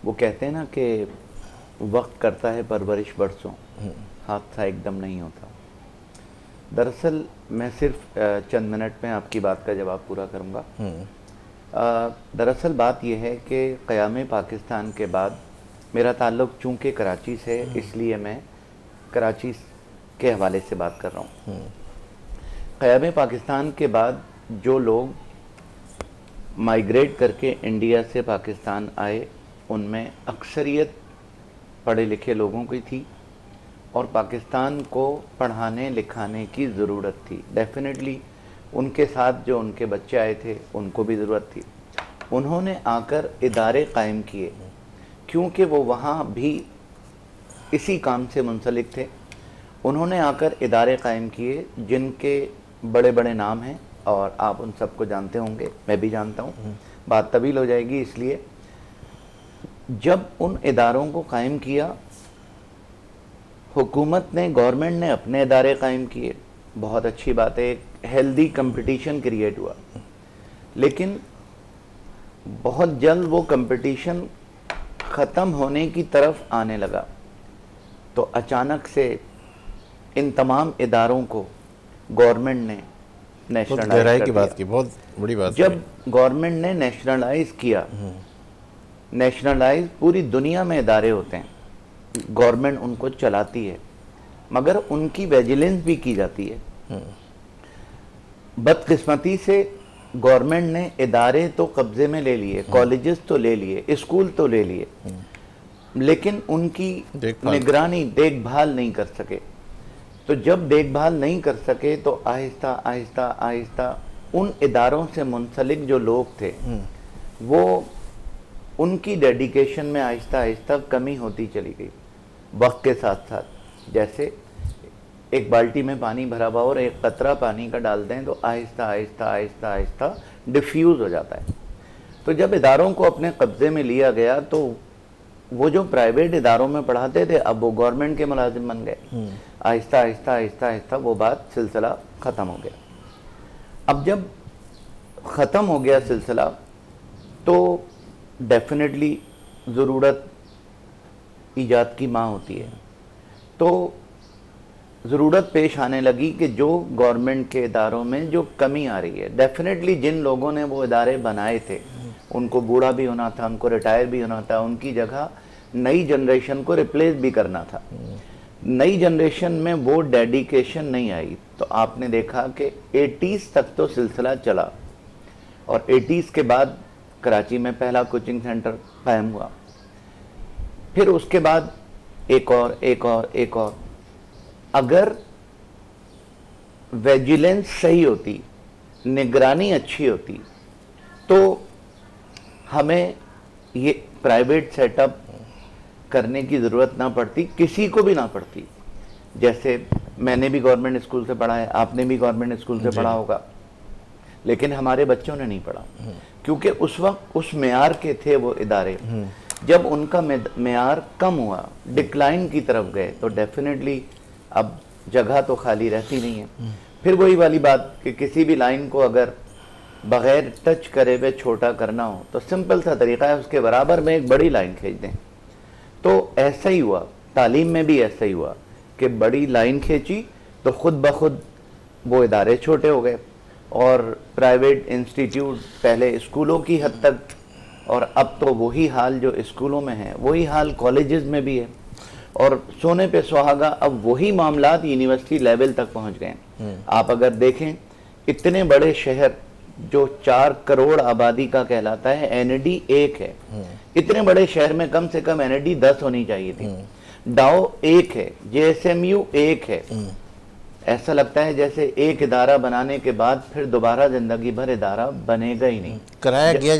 वो कहते हैं ना कि वक्त करता है परवरिश बरसों, हादसा एकदम नहीं होता। दरअसल मैं सिर्फ चंद मिनट में आपकी बात का जवाब पूरा करूंगा। दरअसल बात यह है कि क़याम पाकिस्तान के बाद मेरा ताल्लुक़ चूँकि कराची से, इसलिए मैं कराची के हवाले से बात कर रहा हूँ। क़याम पाकिस्तान के बाद जो लोग माइग्रेट करके इंडिया से पाकिस्तान आए, उनमें अक्सरियत पढ़े लिखे लोगों की थी और पाकिस्तान को पढ़ाने लिखाने की ज़रूरत थी। डेफिनेटली उनके साथ जो उनके बच्चे आए थे उनको भी ज़रूरत थी। उन्होंने आकर इदारे कायम किए क्योंकि वो वहाँ भी इसी काम से मुंसलिक थे। उन्होंने आकर इदारे कायम किए जिनके बड़े बड़े नाम हैं और आप उन सबको जानते होंगे, मैं भी जानता हूँ, बात तवील हो जाएगी। इसलिए जब उन इदारों को कायम किया, हुकूमत ने, गवर्नमेंट ने अपने इदारे कायम किए, बहुत अच्छी बात है, एक हेल्दी कंपटीशन क्रिएट हुआ। लेकिन बहुत जल्द वो कंपटीशन ख़त्म होने की तरफ आने लगा, तो अचानक से इन तमाम इदारों को गवर्नमेंट ने नेशनलाइज कर दिया। की बहुत बड़ी बात। जब गवर्नमेंट ने नेशनलाइज किया, नेशनलाइज पूरी दुनिया में इदारे होते हैं, गवर्नमेंट उनको चलाती है मगर उनकी विजिलेंस भी की जाती है। बदकिस्मती से गवर्नमेंट ने इदारे तो कब्जे में ले लिए, कॉलेजेस तो ले लिए, स्कूल तो ले लिए, लेकिन उनकी निगरानी, देखभाल नहीं कर सके। तो जब देखभाल नहीं कर सके तो आहिस्ता आहिस्ता आहिस्ता उन इदारों से मुंसलिक जो लोग थे वो उनकी डेडिकेशन में आहिस्ता आहिस्ता कमी होती चली गई वक्त के साथ साथ। जैसे एक बाल्टी में पानी भरा हुआ और एक कतरा पानी का डाल दें तो आहिस्ता आहिस्ता आहिस्ता आहिस्ता डिफ्यूज़ हो जाता है। तो जब इदारों को अपने कब्ज़े में लिया गया तो वो जो प्राइवेट इदारों में पढ़ाते थे अब वो गवर्नमेंट के मुलाजिम बन गए। आहिस्ता आहिस्ता आहिस्ता आहिस्ता वो बात, सिलसिला ख़त्म हो गया। अब जब ख़त्म हो गया सिलसिला तो डेफिनेटली ज़रूरत ईजाद की माँ होती है। तो ज़रूरत पेश आने लगी कि जो गवर्नमेंट के इदारों में जो कमी आ रही है, डेफिनेटली जिन लोगों ने वो इदारे बनाए थे उनको बूढ़ा भी होना था, उनको रिटायर भी होना था, उनकी जगह नई जनरेशन को रिप्लेस भी करना था। नई जनरेशन में वो डेडिकेशन नहीं आई। तो आपने देखा कि 80s तक तो सिलसिला चला और 80s के बाद कराची में पहला कोचिंग सेंटर कायम हुआ, फिर उसके बाद एक और एक और एक और। अगर विजिलेंस सही होती, निगरानी अच्छी होती तो हमें ये प्राइवेट सेटअप करने की ज़रूरत ना पड़ती, किसी को भी ना पड़ती। जैसे मैंने भी गवर्नमेंट स्कूल से पढ़ा है, आपने भी गवर्नमेंट स्कूल से पढ़ा होगा, लेकिन हमारे बच्चों ने नहीं पढ़ा क्योंकि उस वक्त उस मेयार के थे वो इदारे। जब उनका मेयार कम हुआ, डिक्लाइन की तरफ गए, तो डेफिनेटली अब जगह तो खाली रहती नहीं है। फिर वही वाली बात कि किसी भी लाइन को अगर बग़ैर टच करे हुए छोटा करना हो तो सिंपल सा तरीका है, उसके बराबर में एक बड़ी लाइन खींच दें। तो ऐसा ही हुआ, तालीम में भी ऐसा ही हुआ कि बड़ी लाइन खींची तो खुद ब खुद वो इदारे छोटे हो गए और प्राइवेट इंस्टीट्यूट पहले स्कूलों की हद तक, और अब तो वही हाल जो स्कूलों में है वही हाल कॉलेजेस में भी है, और सोने पे सुहागा अब वही मामलात यूनिवर्सिटी लेवल तक पहुंच गए। आप अगर देखें, इतने बड़े शहर जो 4 करोड़ आबादी का कहलाता है, एनएडी 1 है। इतने बड़े शहर में कम से कम एनएडी 10 होनी चाहिए थी। डाओ 1 है, जेएसएमयू 1 है। ऐसा लगता है जैसे एक इदारा बनाने के बाद फिर दोबारा जिंदगी भर इदारा बनेगा ही नहीं। कराया गया